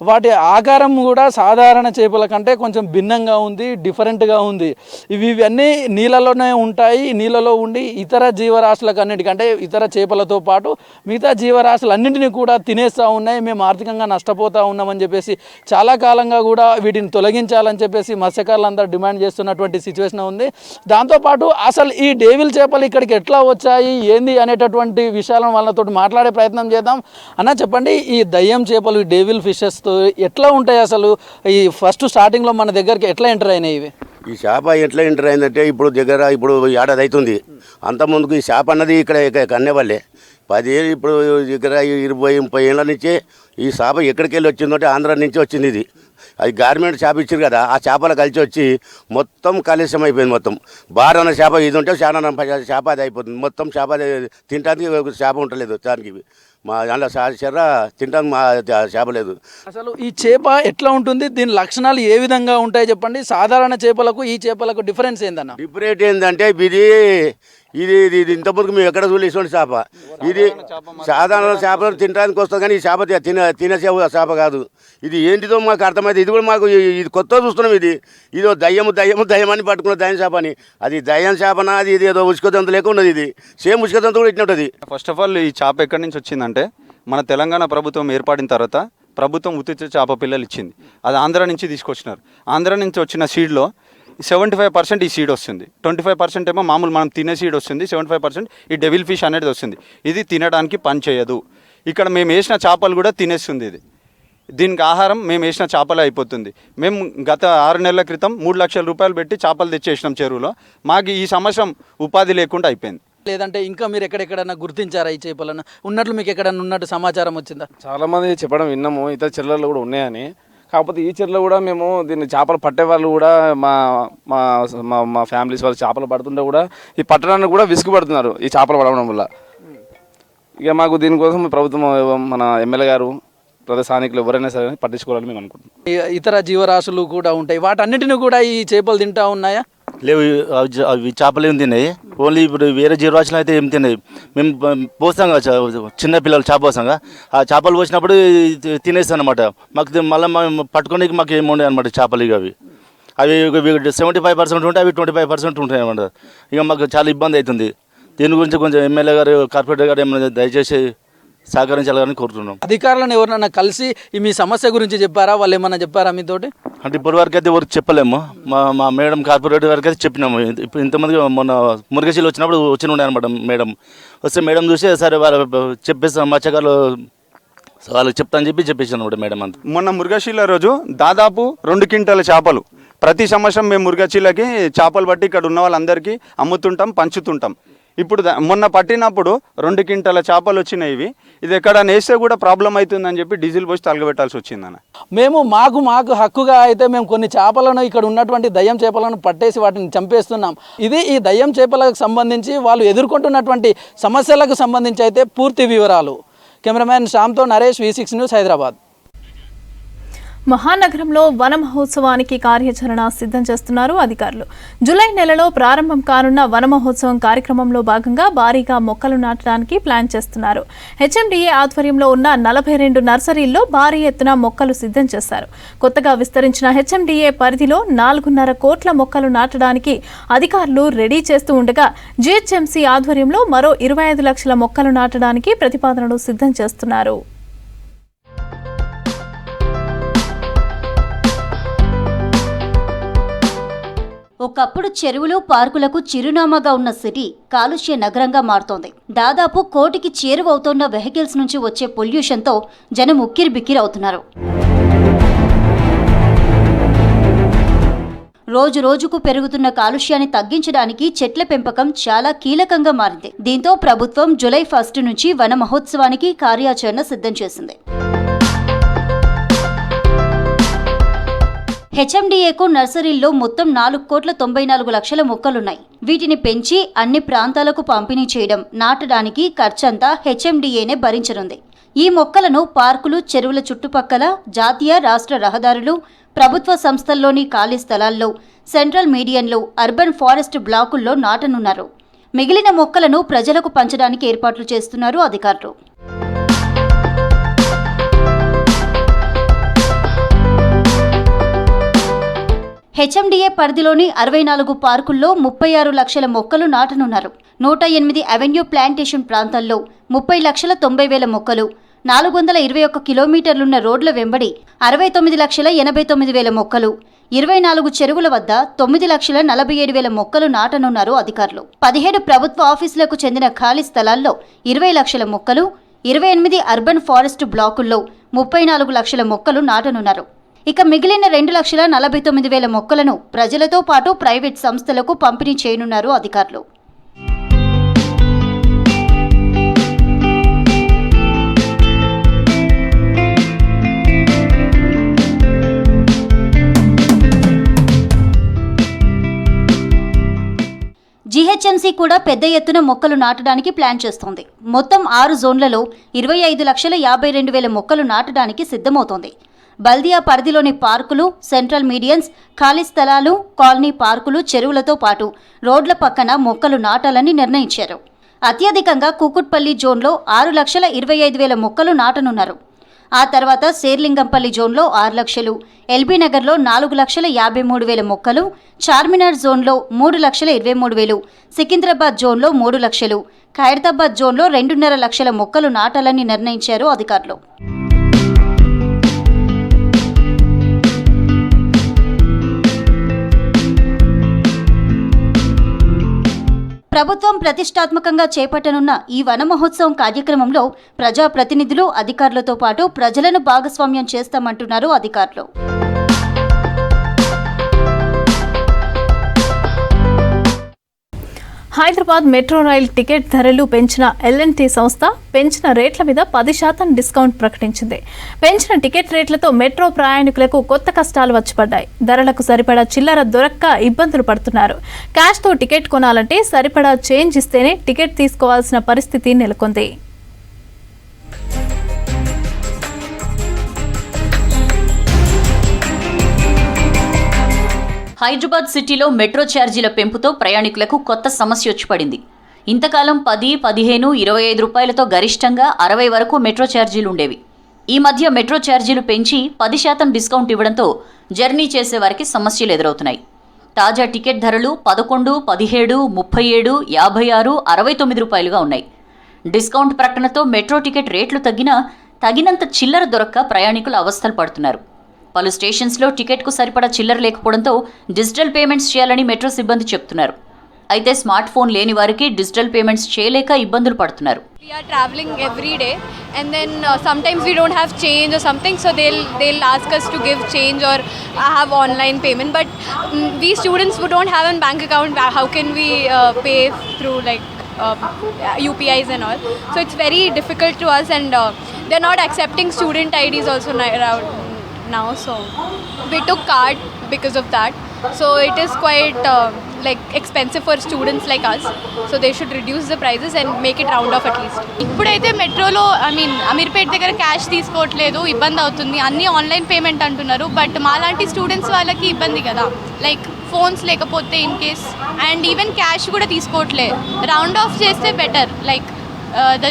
వాటి ఆకారం కూడా సాధారణ చేపల కంటే కొంచెం భిన్నంగా ఉంది, డిఫరెంట్గా ఉంది. ఇవన్నీ నీళ్ళలోనే ఉంటాయి. నీళ్ళలో ఉండి ఇతర జీవరాశులకు అన్నిటికంటే ఇతర చేపలతో పాటు మిగతా జీవరాశులన్నింటినీ కూడా తినేస్తూ ఉన్నాయి. మేము ఆర్థికంగా నష్టపోతూ ఉన్నామని చెప్పేసి చాలా కాలంగా కూడా వీటిని తొలగించాలని చెప్పేసి మత్స్యకారులందరూ డిమాండ్ చేస్తున్నటువంటి సిచ్యువేషన్ ఉంది. దాంతోపాటు అసలు ఈ డేవిల్ చేపలు ఇక్కడికి ఎట్లా వచ్చాయి, ఏంది అనేటటువంటి విషయాలను వాళ్ళతో మాట్లాడే ప్రయత్నం చేద్దాం. అన్న చెప్పండి, ఈ దయ్యం చేపలు, ఈ డేవిల్ ఫిషెస్తో ఎట్లా ఉంటాయి అసలు? ఈ ఫస్ట్ స్టార్టింగ్లో మన దగ్గరికి ఎట్లా ఎంటర్ అయినాయి ఇవి? ఈ చేప ఎట్లా ఎంటర్ అయిందంటే ఇప్పుడు ఏడాది అవుతుంది. అంతకుముందుకు ఈ చేప అన్నది ఇక్కడ కన్నేవాళ్ళే 10 ఏళ్ళు, ఇప్పుడు ఇక్కడ 20-30 ఏళ్ళ నుంచి ఈ చేప ఎక్కడికి వెళ్ళి వచ్చిందంటే ఆంధ్ర నుంచి వచ్చింది. ఇది అది గవర్నమెంట్ చేప ఇచ్చారు కదా, ఆ చేపలు కలిసి వచ్చి మొత్తం కాలుష్యం అయిపోయింది. మొత్తం బారన్న చేప ఇది ఉంటే చాలా చేప అది అయిపోతుంది. మొత్తం చేప తినడానికి చేప ఉండలేదు. దానికి మా దాంట్లో చెర్ర తినడానికి మా చేప లేదు. అసలు ఈ చేప ఎట్లా ఉంటుంది, దీని లక్షణాలు ఏ విధంగా ఉంటాయి చెప్పండి. సాధారణ చేపలకు ఈ చేపలకు డిఫరెన్స్ ఏందన్న? డిఫరెంట్ ఏంటంటే ఇది ఇంతకుముందుకు మేము ఎక్కడ చూడలేటువంటి చేప. ఇది సాధారణ చేపలు తినడానికి వస్తుంది, కానీ ఈ చేప తినే చేప కాదు. ఇది ఏంటిదో మాకు అర్థమైంది. ఇది కూడా మాకు ఇది కొత్త చూస్తున్నాం. ఇది దయ్యం అని పట్టుకున్న దయ్యం చేప అని. అది దయ్యం చేపనా, అది ఇది ఏదో ఉసుకదంత లేక ఉన్నది. ఇది సేమ్ ఉసుకదంత కూడా ఇట్లా ఉంటుంది. ఫస్ట్ ఆఫ్ ఆల్ ఈ చేప ఎక్కడి నుంచి వచ్చిందంటే మన తెలంగాణ ప్రభుత్వం ఏర్పడిన తర్వాత ప్రభుత్వం ఉచిత చేప పిల్లలు ఇచ్చింది. అది ఆంధ్ర నుంచి తీసుకొచ్చినారు. ఆంధ్ర నుంచి వచ్చిన సీడ్లో 75% ఈ సీడ్ వస్తుంది, 25% ఏమో మామూలు మనం తినే సీడ్ వస్తుంది, 75% ఈ డెవిల్ ఫిష్ అనేది వస్తుంది. ఇది తినడానికి పని చేయదు. ఇక్కడ మేము వేసిన చేపలు కూడా తినేస్తుంది. దీనికి ఆహారం మేము వేసిన చేపలే అయిపోతుంది. మేము గత 6 నెలల క్రితం 3 లక్షల రూపాయలు పెట్టి చేపలు తెచ్చేసినాం చెరువులో. మాకు ఈ సంవత్సరం ఉపాధి లేకుండా అయిపోయింది. లేదంటే ఇంకా మీరు ఎక్కడెక్కడన్నా గుర్తించారా ఈ చేపలను? ఉన్నట్లు మీకు ఎక్కడన్నా ఉన్నట్టు సమాచారం వచ్చిందా? చాలామంది చెప్పడం విన్నాము ఇతర చెరువులలో కూడా ఉన్నాయని. కాకపోతే ఈ చెరువులో కూడా మేము దీన్ని చేపలు పట్టే వాళ్ళు కూడా మా మా మా ఫ్యామిలీస్ వాళ్ళు చేపలు పడుతుంటే కూడా ఈ పట్టడానికి కూడా విసుగుపడుతున్నారు ఈ చేపలు పడడం వల్ల. ఇక మాకు దీనికోసం ప్రభుత్వం, మన ఎమ్మెల్యే గారు, స్థానికులు ఎవరైనా సరే పట్టించుకోవాలని మేము అనుకుంటున్నాం. ఇతర జీవరాశులు కూడా ఉంటాయి, వాటన్నిటిని కూడా ఈ చేపలు తింటా ఉన్నాయా? లేవు, అవి చేపలు ఏమి తిన్నాయి. ఓన్లీ ఇప్పుడు వేరే జీవరాశులు అయితే ఏం తిన్నాయి. మేము పోస్తాం కదా చిన్నపిల్లలు చేప పోస్తాం, ఆ చేపలు పోసినప్పుడు తినేస్తాం అనమాట. మాకు మళ్ళీ పట్టుకోడానికి మాకు ఏమి ఉండే అనమాట చేపలు. ఇక అవి 75% ఉంటాయి, అవి 25% ఉంటాయి అనమాట. ఇక మాకు చాలా ఇబ్బంది అవుతుంది. దీని గురించి కొంచెం ఎమ్మెల్యే గారు, కార్పొరేటర్ గారు ఏమైనా దయచేసి సహకరించాలని కోరుతున్నాం. అధికారులను ఎవరన్నా కలిసి మీ సమస్య గురించి చెప్పారా? వాళ్ళు ఏమన్నా చెప్పారా మీతోటి? అంటే ఇప్పటి వరకు అయితే ఎవరికి చెప్పలేము. మా మేడం కార్పొరేటర్ వరకు అయితే చెప్పినాము. ఇప్పుడు ఇంతమంది మొన్న మురుగశీలు వచ్చినప్పుడు వచ్చి ఉండే అనమాట. మేడం వస్తే మేడం చూసి సరే వాళ్ళు చెప్పేస్తాం, మత్స్యకారులు వాళ్ళు చెప్తా అని చెప్పేసాను అనమాట మేడం అంతా. మొన్న మురుగశీల రోజు దాదాపు 2 క్వింటాల చేపలు ప్రతి సంవత్సరం మేము మురుగశీలకి చేపలు పట్టి ఇక్కడ ఉన్న వాళ్ళందరికీ అమ్ముతుంటాం, పంచుతుంటాం. ఇప్పుడు మొన్న పట్టినప్పుడు 2 క్వింటాల చేపలు వచ్చినాయి. ఇది ఎక్కడ నేస్తే కూడా ప్రాబ్లం అవుతుందని చెప్పి డీజిల్ పోసి తలగబెట్టాల్సి వచ్చిందన్న. మేము మాకు హక్కుగా అయితే మేము కొన్ని చేపలను ఇక్కడ ఉన్నటువంటి దయ్యం చేపలను పట్టేసి వాటిని చంపేస్తున్నాం. ఇది ఈ దయ్యం చేపలకు సంబంధించి వాళ్ళు ఎదుర్కొంటున్నటువంటి సమస్యలకు సంబంధించి అయితే పూర్తి వివరాలు. కెమెరామ్యాన్ శ్యామ్తో నరేష్, V6 న్యూస్, హైదరాబాద్. మహానగరంలో వన మహోత్సవానికి కార్యాచరణ సిద్ధం చేస్తున్నారు అధికారులు. జూలై నెలలో ప్రారంభం కానున్న వన మహోత్సవం కార్యక్రమంలో భాగంగా భారీగా మొక్కలు నాటడానికి ప్లాన్ చేస్తున్నారు. HMDA ఆధ్వర్యంలో ఉన్న 42 నర్సరీల్లో భారీ ఎత్తున మొక్కలు సిద్ధం చేశారు. కొత్తగా విస్తరించిన HMDA పరిధిలో 4.5 కోట్ల మొక్కలు నాటడానికి అధికారులు రెడీ చేస్తూ ఉండగా GHMC ఆధ్వర్యంలో మరో 25 లక్షల మొక్కలు నాటడానికి ప్రతిపాదనలు సిద్ధం చేస్తున్నారు. ఒకప్పుడు చెరువులు, పార్కులకు చిరునామాగా ఉన్న సిటీ కాలుష్య నగరంగా మారుతోంది. దాదాపు 1 కోటికి చేరువవుతోన్న వెహికల్స్ నుంచి వచ్చే పొల్యూషన్తో జనం ఉక్కిరిబిక్కిరి అవుతున్నారు. రోజు రోజుకు పెరుగుతున్న కాలుష్యాన్ని తగ్గించడానికి చెట్ల పెంపకం చాలా కీలకంగా మారింది. దీంతో ప్రభుత్వం జూలై 1 నుంచి వన మహోత్సవానికి కార్యాచరణ సిద్ధం చేసింది. HMDAకు నర్సరీల్లో మొత్తం 4.94 కోట్ల మొక్కలున్నాయి. వీటిని పెంచి అన్ని ప్రాంతాలకు పంపిణీ చేయడం, నాటడానికి ఖర్చంతా HMDAనే భరించనుంది. ఈ మొక్కలను పార్కులు, చెరువుల చుట్టుపక్కల, జాతీయ, రాష్ట్ర రహదారులు, ప్రభుత్వ సంస్థల్లోని ఖాళీ స్థలాల్లో, సెంట్రల్ మీడియన్లు, అర్బన్ ఫారెస్ట్ బ్లాకుల్లో నాటనున్నారు. మిగిలిన మొక్కలను ప్రజలకు పంచడానికి ఏర్పాట్లు చేస్తున్నారు అధికారులు. HMDA పరిధిలోని 64 పార్కుల్లో 36 లక్షల మొక్కలు నాటనున్నారు. 108 అవెన్యూ ప్లాంటేషన్ ప్రాంతాల్లో 30,90,000 మొక్కలు, 421 కిలోమీటర్లున్న రోడ్ల వెంబడి 69,89,000 మొక్కలు, 24 చెరువుల వద్ద 9,47,000 మొక్కలు నాటనున్నారు అధికారులు. 17 ప్రభుత్వ ఆఫీసులకు చెందిన ఖాళీ స్థలాల్లో 20 లక్షల మొక్కలు, 28 అర్బన్ ఫారెస్ట్ బ్లాకుల్లో 34 లక్షల మొక్కలు నాటనున్నారు. ఇక మిగిలిన 2,49,000 మొక్కలను ప్రజలతో పాటు ప్రైవేట్ సంస్థలకు పంపిణీ చేయనున్నారు అధికారులు. GHMC కూడా పెద్ద ఎత్తున మొక్కలు నాటడానికి ప్లాన్ చేస్తోంది. మొత్తం 6 జోన్లలో 25,52,000 మొక్కలు నాటడానికి సిద్ధమవుతోంది. బల్దియా పరిధిలోని పార్కులు, సెంట్రల్ మీడియన్స్, ఖాళీ స్థలాలు, కాలనీ పార్కులు, చెరువులతో పాటు రోడ్ల పక్కన మొక్కలు నాటాలని నిర్ణయించారు. అత్యధికంగా కుకుట్పల్లి జోన్లో 6,25,000 మొక్కలు నాటనున్నారు. ఆ తర్వాత శేర్లింగంపల్లి జోన్లో 6 లక్షలు, ఎల్బీ నగర్లో 4,53,000 మొక్కలు, చార్మినార్ జోన్లో 3,23,000, సికింద్రాబాద్ జోన్లో 3 లక్షలు, ఖైరతాబాద్ జోన్లో 2.5 లక్షల మొక్కలు నాటాలని నిర్ణయించారు అధికారులు. ప్రభుత్వం ప్రతిష్టాత్మకంగా చేపట్టనున్న ఈ వన మహోత్సవం కార్యక్రమంలో ప్రజాప్రతినిధులు, అధికారులతో పాటు ప్రజలను భాగస్వామ్యం చేస్తామంటున్నారు అధికారులు. హైదరాబాద్ మెట్రో రైల్ టికెట్ ధరలు పెంచిన L&T సంస్థ పెంచిన రేట్ల మీద 10% డిస్కౌంట్ ప్రకటించింది. పెంచిన టికెట్ రేట్లతో మెట్రో ప్రయాణికులకు కొత్త కష్టాలు వచ్చిపడ్డాయి. ధరలకు సరిపడా చిల్లర దొరక్క ఇబ్బందులు పడుతున్నారు. క్యాష్తో టికెట్ కొనాలంటే సరిపడా చేంజ్ ఇస్తేనే టికెట్ తీసుకోవాల్సిన పరిస్థితి నెలకొంది. హైదరాబాద్ సిటీలో మెట్రో ఛార్జీల పెంపుతో ప్రయాణికులకు కొత్త సమస్య వచ్చి పడింది. ఇంతకాలం 10, 15, 25 రూపాయలతో గరిష్టంగా 60 వరకు మెట్రో ఛార్జీలు ఉండేవి. ఈ మధ్య మెట్రో ఛార్జీలు పెంచి 10% డిస్కౌంట్ ఇవ్వడంతో జర్నీ చేసే వారికి సమస్యలు ఎదురవుతున్నాయి. తాజా టికెట్ ధరలు 11, 17, 37, 56, 69 రూపాయలుగా ఉన్నాయి. డిస్కౌంట్ ప్రకటనతో మెట్రో టికెట్ రేట్లు తగ్గినా తగినంత చిల్లర దొరక్క ప్రయాణికులు అవస్థలు పడుతున్నారు. పలు స్టేషన్స్లో టికెట్కు సరిపడా చిల్లర లేకపోవడంతో డిజిటల్ పేమెంట్స్ చేయాలని మెట్రో సిబ్బంది చెప్తున్నారు. అయితే స్మార్ట్ ఫోన్ లేని వారికి డిజిటల్ పేమెంట్స్ చేయలేక ఇబ్బందులు పడుతున్నారు. We are traveling every day and then sometimes we don't have change or something, so they'll ask us to give change or have online payment, but we students who don't have a bank account, how can we pay through like UPIs and all. So it's very difficult to us, and they're not accepting student IDs also now. So we took card because of that. So it is quite like expensive for students like us. So they should reduce the prices and make it round off at least. ఇప్పుడైతే మెట్రోలో అమీర్పేట్ దగ్గర cash తీసుకోవట్లేదు, ఇబ్బంది అవుతుంది. అన్నీ online payment అంటున్నారు. But మాలాంటి students వాళ్ళకి ఇబ్బంది కదా, లైక్ ఫోన్స్ లేకపోతే in case, and even cash కూడా తీసుకోవట్లేదు. రౌండ్ ఆఫ్ చేస్తే better, like the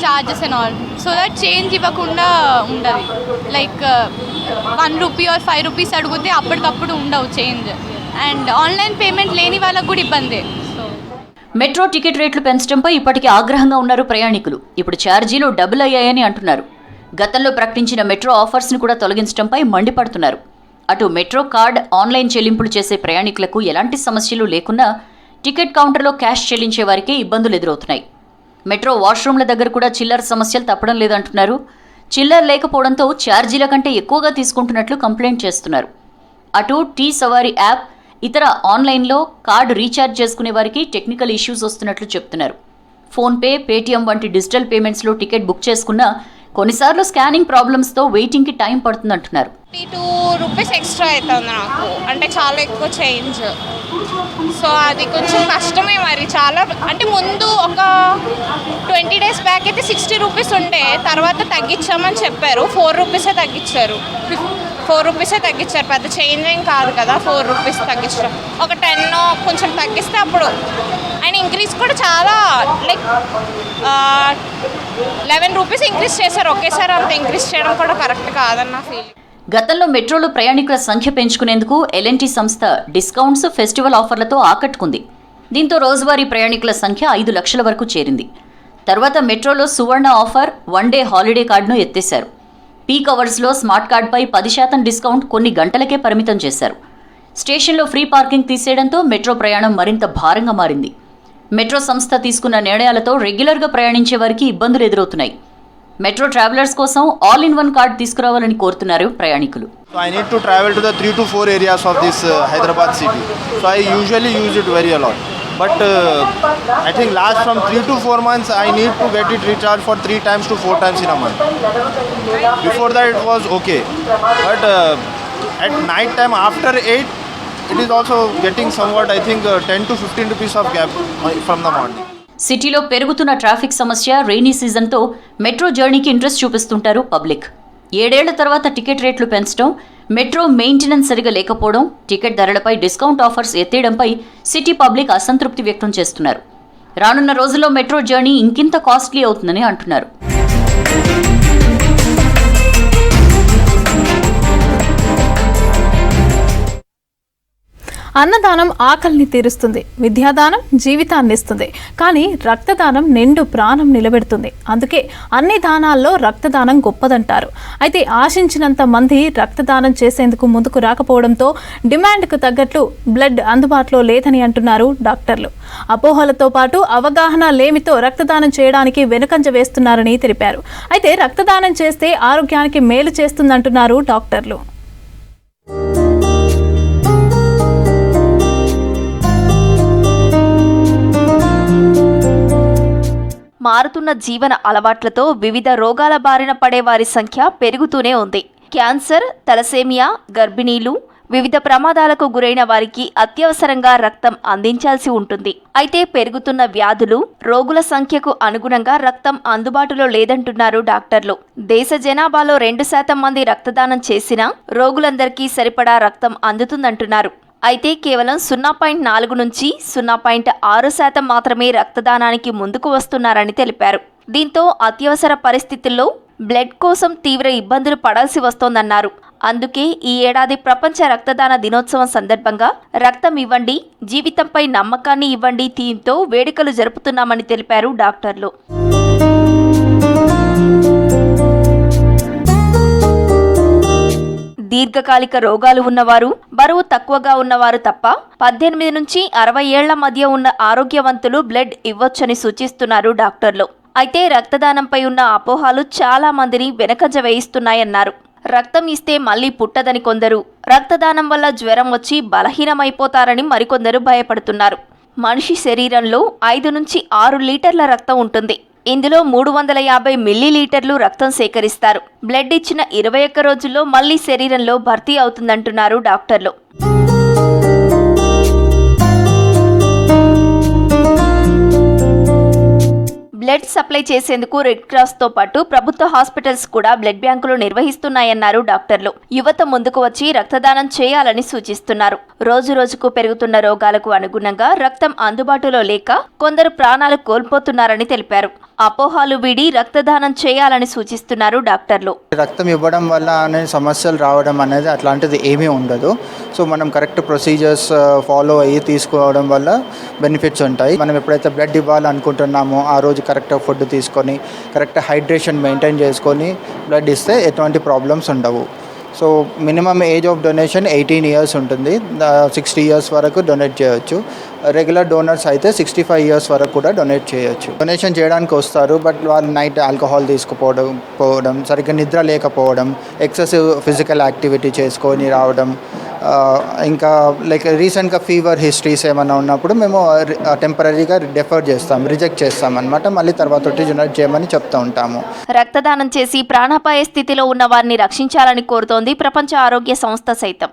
charges and all, so that change ఇవ్వకుండా ఉండదు. లైక్ 1 రూపీ ఆర్ 5 రూపీస్ అడిగితే అప్పటికప్పుడు ఉండవు చేంజ్. అండ్ ఆన్లైన్ పేమెంట్ లేని వాళ్ళకు కూడా ఇబ్బంది. మెట్రో టికెట్ రేట్లు పెంచడంపై ఇప్పటికే ఆగ్రహంగా ఉన్నారు ప్రయాణికులు. ఇప్పుడు ఛార్జీలు డబుల్ అయ్యాయని అంటున్నారు. గతంలో ప్రకటించిన మెట్రో ఆఫర్స్ను కూడా తొలగించడంపై మండిపడుతున్నారు. అటు మెట్రో కార్డ్ ఆన్లైన్ చెల్లింపులు చేసే ప్రయాణికులకు ఎలాంటి సమస్యలు లేకున్నా టికెట్ కౌంటర్లో క్యాష్ చెల్లించే వారికే ఇబ్బందులు ఎదురవుతున్నాయి. మెట్రో వాష్రూమ్ల దగ్గర కూడా చిల్లర సమస్యలు తప్పడం లేదంటున్నారు. చిల్లర లేకపోవడంతో ఛార్జీల కంటే ఎక్కువగా తీసుకుంటున్నట్లు కంప్లైంట్ చేస్తున్నారు. అటు టీ సవారీ యాప్, ఇతర ఆన్లైన్లో కార్డు రీఛార్జ్ చేసుకునే వారికి టెక్నికల్ ఇష్యూస్ వస్తున్నట్లు చెప్తున్నారు. ఫోన్పే, పేటీఎం వంటి డిజిటల్ పేమెంట్స్లో టికెట్ బుక్ చేసుకున్నా కొన్నిసార్లు స్కానింగ్ ప్రాబ్లమ్స్తో వెయిటింగ్కి టైం పడుతుందంటున్నారు. 2 రూపీస్ ఎక్స్ట్రా అవుతుంది నాకు, అంటే చాలా ఎక్కువ చేంజ్. సో అది కొంచెం కష్టమే మరి చాలా. అంటే ముందు ఒక 20 days బ్యాక్ అయితే 60 రూపీస్ ఉండే, తర్వాత తగ్గించామని చెప్పారు. 4 రూపీసే తగ్గించారు. 4 రూపీసే తగ్గించారు, పెద్ద చేంజ్ ఏం కాదు కదా. 4 రూపీస్ తగ్గించడం, ఒక 10 కొంచెం తగ్గిస్తే అప్పుడు. అండ్ ఇంక్రీజ్ కూడా చాలా, లైక్ 11 రూపీస్ ఇంక్రీజ్ చేశారు ఒకేసారి. అంత ఇంక్రీజ్ చేయడం కూడా కరెక్ట్ కాదన్న ఫీలింగ్. గతంలో మెట్రోలో ప్రయాణికుల సంఖ్య పెంచుకునేందుకు L&T సంస్థ డిస్కౌంట్స్, ఫెస్టివల్ ఆఫర్లతో ఆకట్టుకుంది. దీంతో రోజువారీ ప్రయాణికుల సంఖ్య 5 లక్షల వరకు చేరింది. తర్వాత మెట్రోలో సువర్ణ ఆఫర్, 1 డే హాలిడే కార్డును ఎత్తేశారు. పీక్ అవర్స్లో స్మార్ట్ కార్డ్పై 10% డిస్కౌంట్ కొన్ని గంటలకే పరిమితం చేశారు. స్టేషన్లో ఫ్రీ పార్కింగ్ తీసేయడంతో మెట్రో ప్రయాణం మరింత భారంగా మారింది. మెట్రో సంస్థ తీసుకున్న నిర్ణయాలతో రెగ్యులర్గా ప్రయాణించే వారికి ఇబ్బందులు ఎదురవుతున్నాయి. మెట్రో ట్రావెలర్స్ కోసం ఆల్-ఇన్-వన్ కార్డ్ తీసుకురావాలని కోరుతున్నారు ప్రయాణికులు. So I need to travel to the 3 to 4 areas of this Hyderabad city. So I usually use it very a lot. But I think last from 3 to 4 months I need to get it recharged for 3 times to 4 times in a month. Before that it was okay. But at night time after 8 it is also getting somewhat, I think 10 to 15 rupees of gap from the morning. సిటీలో పెరుగుతున్న traffic సమస్య, rainy సీజన్తో metro జర్నీకి interest చూపిస్తుంటారు public. 7 ఏళ్ల తర్వాత ticket రేట్లు పెంచడం, metro maintenance సరిగా లేకపోవడం, ticket ధరలపై డిస్కౌంట్ ఆఫర్స్ ఎత్తేయడంపై సిటీ పబ్లిక్ అసంతృప్తి వ్యక్తం చేస్తున్నారు. రానున్న రోజుల్లో మెట్రో జర్నీ ఇంకింత కాస్ట్లీ అవుతుందని అంటున్నారు. అన్నదానం ఆకలిని తీరుస్తుంది, విద్యాదానం జీవితాన్ని ఇస్తుంది, కానీ రక్తదానం నిండు ప్రాణం నిలబెడుతుంది. అందుకే అన్ని దానాల్లో రక్తదానం గొప్పదంటారు. అయితే ఆశించినంత మంది రక్తదానం చేసేందుకు ముందుకు రాకపోవడంతో డిమాండ్కు తగ్గట్లు బ్లడ్ అందుబాటులో లేదని అంటున్నారు డాక్టర్లు. అపోహలతో పాటు అవగాహన లేమితో రక్తదానం చేయడానికి వెనుకంజ వేస్తున్నారని తెలిపారు. అయితే రక్తదానం చేస్తే ఆరోగ్యానికి మేలు చేస్తుందంటున్నారు డాక్టర్లు. మారుతున్న జీవన అలవాట్లతో వివిధ రోగాల బారిన పడే వారి సంఖ్య పెరుగుతూనే ఉంది. క్యాన్సర్, తలసేమియా, గర్భిణీలు, వివిధ ప్రమాదాలకు గురైన వారికి అత్యవసరంగా రక్తం అందించాల్సి ఉంటుంది. అయితే పెరుగుతున్న వ్యాధులు, రోగుల సంఖ్యకు అనుగుణంగా రక్తం అందుబాటులో లేదంటున్నారు డాక్టర్లు. దేశ జనాభాలో 2% మంది రక్తదానం చేసినా రోగులందరికీ సరిపడా రక్తం అందుతుందంటున్నారు. అయితే కేవలం 0.4 నుంచి 0.6% మాత్రమే రక్తదానానికి ముందుకు వస్తున్నారని తెలిపారు. దీంతో అత్యవసర పరిస్థితుల్లో బ్లడ్ కోసం తీవ్ర ఇబ్బందులు పడాల్సి వస్తోందన్నారు. అందుకే ఈ ఏడాది ప్రపంచ రక్తదాన దినోత్సవం సందర్భంగా రక్తం ఇవ్వండి, జీవితంపై నమ్మకాన్ని ఇవ్వండి థీమ్తో వేడుకలు జరుపుతున్నామని తెలిపారు డాక్టర్లు. దీర్ఘకాలిక రోగాలు ఉన్నవారు, బరువు తక్కువగా ఉన్నవారు తప్ప 18 నుంచి 60 ఏళ్ల మధ్య ఉన్న ఆరోగ్యవంతులు బ్లడ్ ఇవ్వొచ్చని సూచిస్తున్నారు డాక్టర్లు. అయితే రక్తదానంపై ఉన్న అపోహలు చాలా మందిని వెనకంజ వేయిస్తున్నాయన్నారు. రక్తం ఇస్తే మళ్లీ పుట్టదని కొందరు, రక్తదానం వల్ల జ్వరం వచ్చి బలహీనమైపోతారని మరికొందరు భయపడుతున్నారు. మనిషి శరీరంలో 5 నుంచి 6 లీటర్ల రక్తం ఉంటుంది. ఇందులో 350 మిల్లీలీటర్లు రక్తం సేకరిస్తారు. బ్లడ్ ఇచ్చిన 21 రోజుల్లో మళ్లీ శరీరంలో భర్తీ అవుతుందంటున్నారు డాక్టర్లు. బ్లడ్ సప్లై చేసేందుకు రెడ్ క్రాస్తో పాటు ప్రభుత్వ హాస్పిటల్స్ కూడా బ్లడ్ బ్యాంకులు నిర్వహిస్తున్నాయన్నారు డాక్టర్లు. యువత ముందుకు వచ్చి రక్తదానం చేయాలని సూచిస్తున్నారు. రోజు రోజుకు పెరుగుతున్న రోగాలకు అనుగుణంగా రక్తం అందుబాటులో లేక కొందరు ప్రాణాలు కోల్పోతున్నారని తెలిపారు. అపోహాలు వీడి రక్తదానం చేయాలని సూచిస్తున్నారు డాక్టర్లు. రక్తం ఇవ్వడం వల్ల అనే సమస్యలు రావడం అనేది అట్లాంటిది ఏమీ ఉండదు. సో మనం కరెక్ట్ ప్రొసీజర్స్ ఫాలో అయ్యి తీసుకోవడం వల్ల బెనిఫిట్స్ ఉంటాయి. మనం ఎప్పుడైతే బ్లడ్ ఇవ్వాలనుకుంటున్నామో ఆ రోజు కరెక్ట్ ఫుడ్ తీసుకొని కరెక్ట్ హైడ్రేషన్ మెయింటైన్ చేసుకొని బ్లడ్ ఇస్తే ఎటువంటి ప్రాబ్లమ్స్ ఉండవు. So minimum age of donation 18 years ఉంటుంది. 60 ఇయర్స్ వరకు డొనేట్ చేయొచ్చు. రెగ్యులర్ డోనర్స్ అయితే 65 ఇయర్స్ వరకు కూడా డొనేట్ చేయొచ్చు. డొనేషన్ చేయడానికి వస్తారు, బట్ వాళ్ళు నైట్ ఆల్కహాల్ తీసుకుపోవడం, సరిగ్గా నిద్ర లేకపోవడం, ఎక్సెసివ్ ఫిజికల్ యాక్టివిటీ చేసుకొని రావడం, ఇంకా లైక్ రీసెంట్గా ఫీవర్ హిస్టరీస్ ఏమైనా ఉన్నప్పుడు మేము టెంపరీగా రిజెక్ట్ చేస్తాం అనమాట. మళ్ళీ తర్వాత డొనేట్ చేయమని చెప్తూ ఉంటాము. రక్తదానం చేసి ప్రాణాపాయ స్థితిలో ఉన్న వారిని రక్షించాలని కోరుతోంది ప్రపంచ ఆరోగ్య సంస్థ సైతం.